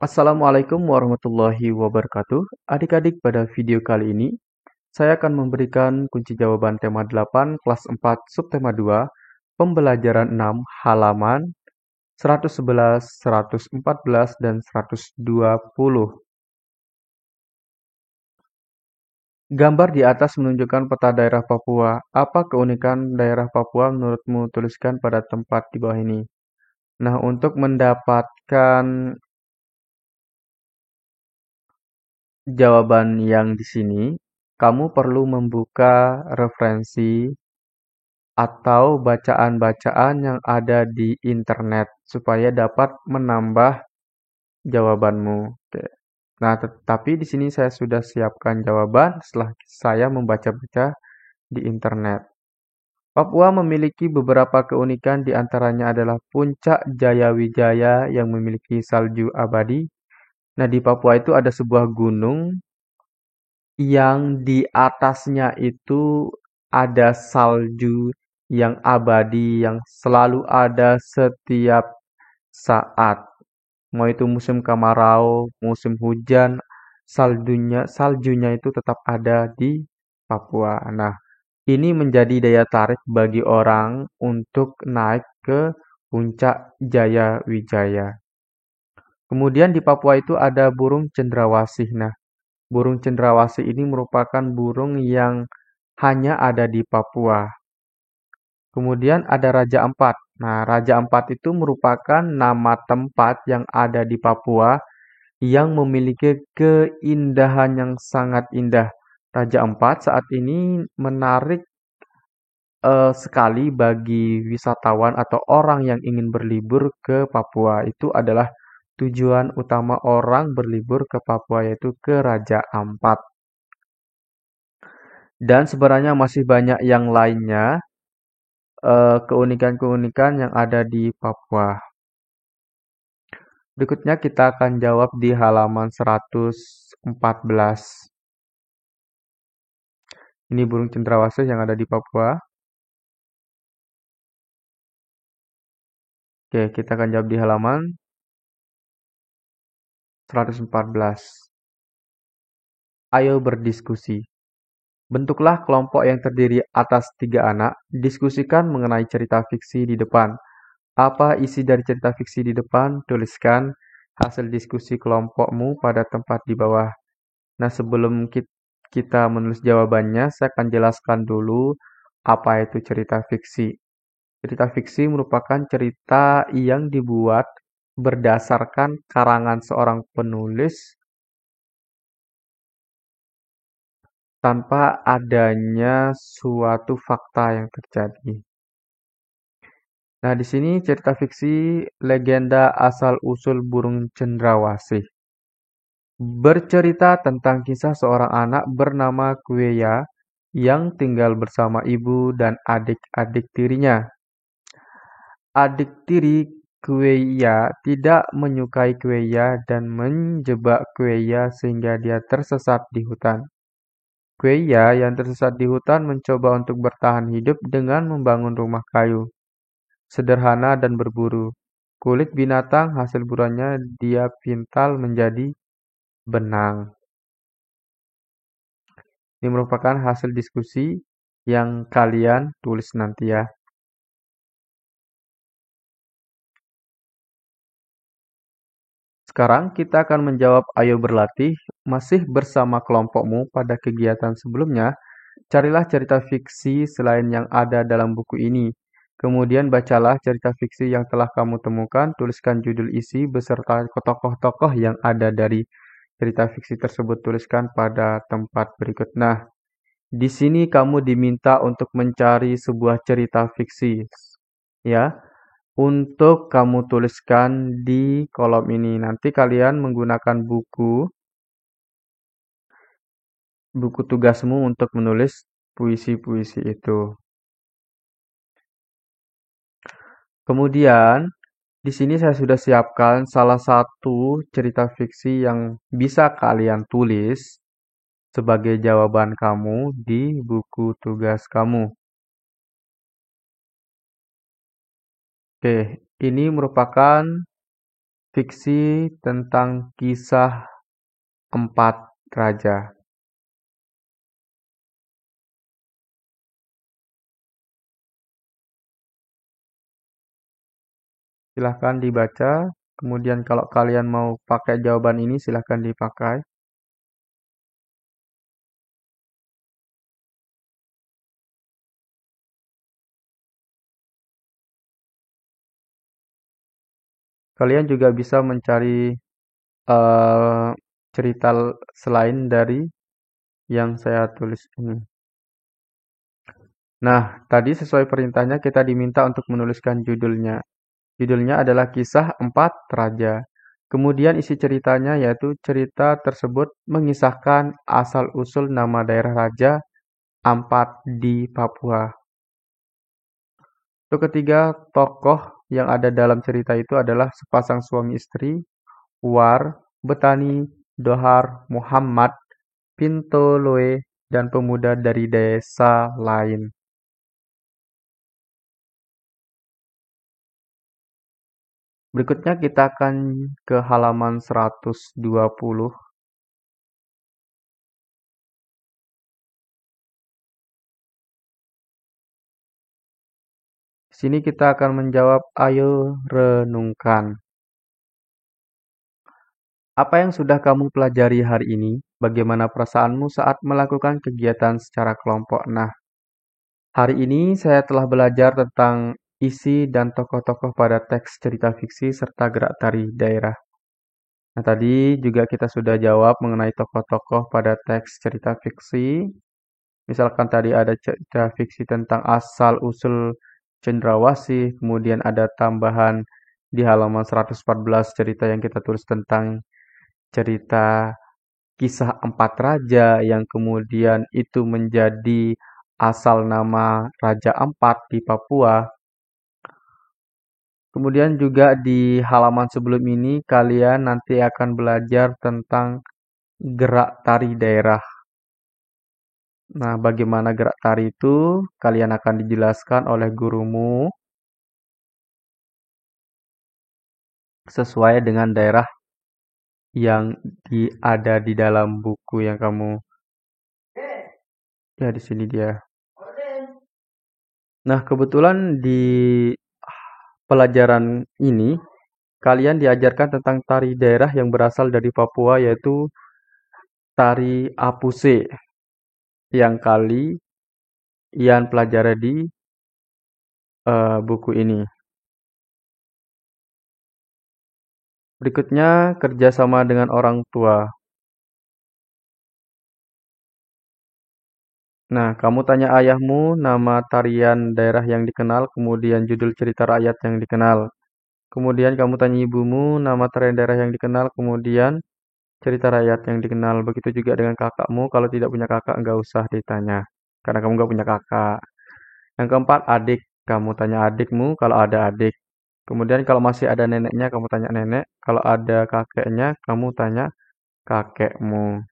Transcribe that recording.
Assalamualaikum warahmatullahi wabarakatuh. Adik-adik, pada video kali ini saya akan memberikan kunci jawaban tema 8 kelas 4 subtema 2 pembelajaran 6 halaman 111, 114 dan 120. Gambar di atas menunjukkan peta daerah Papua. Apa keunikan daerah Papua menurutmu? Tuliskan pada tempat di bawah ini. Nah, untuk mendapatkan jawaban yang di sini, kamu perlu membuka referensi atau bacaan-bacaan yang ada di internet supaya dapat menambah jawabanmu. Oke. Nah, tetapi di sini saya sudah siapkan jawaban setelah saya membaca-baca di internet. Papua memiliki beberapa keunikan, di antaranya adalah Puncak Jayawijaya yang memiliki salju abadi. Nah, di Papua itu ada sebuah gunung yang di atasnya itu ada salju yang abadi yang selalu ada setiap saat. Mau itu musim kemarau, musim hujan, saljunya itu tetap ada di Papua. Nah, ini menjadi daya tarik bagi orang untuk naik ke Puncak Jaya Wijaya. Kemudian di Papua itu ada burung cendrawasih. Nah, burung cendrawasih ini merupakan burung yang hanya ada di Papua. Kemudian ada Raja Ampat. Nah, Raja Ampat itu merupakan nama tempat yang ada di Papua yang memiliki keindahan yang sangat indah. Raja Ampat saat ini menarik sekali bagi wisatawan atau orang yang ingin berlibur ke Papua. Itu adalah tujuan utama orang berlibur ke Papua, yaitu ke Raja Ampat. Dan sebenarnya masih banyak yang lainnya, keunikan-keunikan yang ada di Papua. Berikutnya kita akan jawab di halaman 114. Ini burung cendrawasih yang ada di Papua. Oke, kita akan jawab di halaman 114. Ayo berdiskusi. Bentuklah kelompok yang terdiri atas 3 anak. Diskusikan mengenai cerita fiksi di depan. Apa isi dari cerita fiksi di depan? Tuliskan hasil diskusi kelompokmu pada tempat di bawah. Nah, sebelum kita menulis jawabannya, saya akan jelaskan dulu apa itu cerita fiksi. Cerita fiksi merupakan cerita yang dibuat berdasarkan karangan seorang penulis tanpa adanya suatu fakta yang terjadi. Nah, di sini cerita fiksi legenda asal-usul burung cendrawasih. Bercerita tentang kisah seorang anak bernama Kueya yang tinggal bersama ibu dan adik-adik tirinya. Adik tiri Kueya tidak menyukai Kueya dan menjebak Kueya sehingga dia tersesat di hutan. Kueya yang tersesat di hutan mencoba untuk bertahan hidup dengan membangun rumah kayu, sederhana dan berburu. Kulit binatang hasil buruannya dia pintal menjadi benang. Ini merupakan hasil diskusi yang kalian tulis nanti ya. Sekarang kita akan menjawab ayo berlatih. Masih bersama kelompokmu pada kegiatan sebelumnya, carilah cerita fiksi selain yang ada dalam buku ini. Kemudian bacalah cerita fiksi yang telah kamu temukan, tuliskan judul isi beserta tokoh-tokoh yang ada dari cerita fiksi tersebut, tuliskan pada tempat berikut. Nah, di sini kamu diminta untuk mencari sebuah cerita fiksi, ya, untuk kamu tuliskan di kolom ini. Nanti kalian menggunakan buku tugasmu untuk menulis puisi-puisi itu. Kemudian, di sini saya sudah siapkan salah satu cerita fiksi yang bisa kalian tulis sebagai jawaban kamu di buku tugas kamu. Oke, ini merupakan fiksi tentang kisah empat raja. Silahkan dibaca. Kemudian kalau kalian mau pakai jawaban ini silahkan dipakai. Kalian juga bisa mencari eh, cerita selain dari yang saya tulis ini. Nah, tadi sesuai perintahnya kita diminta untuk menuliskan judulnya. Judulnya adalah Kisah Empat Raja. Kemudian isi ceritanya yaitu cerita tersebut mengisahkan asal-usul nama daerah Raja Ampat di Papua. Untuk ketiga, tokoh yang ada dalam cerita itu adalah sepasang suami istri, War, Betani, Dohar, Muhammad, Pinto Loe, dan pemuda dari desa lain. Berikutnya kita akan ke halaman 120. Di sini kita akan menjawab ayo renungkan. Apa yang sudah kamu pelajari hari ini? Bagaimana perasaanmu saat melakukan kegiatan secara kelompok? Nah, hari ini saya telah belajar tentang isi dan tokoh-tokoh pada teks cerita fiksi serta gerak tari daerah. Nah, tadi juga kita sudah jawab mengenai tokoh-tokoh pada teks cerita fiksi. Misalkan tadi ada cerita fiksi tentang asal-usul cendrawasih, kemudian ada tambahan di halaman 114 cerita yang kita tulis tentang cerita kisah empat raja yang kemudian itu menjadi asal nama Raja Ampat di Papua. Kemudian juga di halaman sebelum ini kalian nanti akan belajar tentang gerak tari daerah. Nah, bagaimana gerak tari itu kalian akan dijelaskan oleh gurumu sesuai dengan daerah yang ada di dalam buku yang kamu ya di sini dia. Nah, kebetulan di pelajaran ini kalian diajarkan tentang tari daerah yang berasal dari Papua yaitu tari Apuse yang Ian pelajari di buku ini. Berikutnya kerjasama dengan orang tua. Nah, kamu tanya ayahmu nama tarian daerah yang dikenal, kemudian judul cerita rakyat yang dikenal. Kemudian kamu tanya ibumu nama tarian daerah yang dikenal, kemudian cerita rakyat yang dikenal. Begitu juga dengan kakakmu, kalau tidak punya kakak nggak usah ditanya, karena kamu nggak punya kakak. Yang keempat, adik. Kamu tanya adikmu kalau ada adik. Kemudian kalau masih ada neneknya, kamu tanya nenek. Kalau ada kakeknya, kamu tanya kakekmu.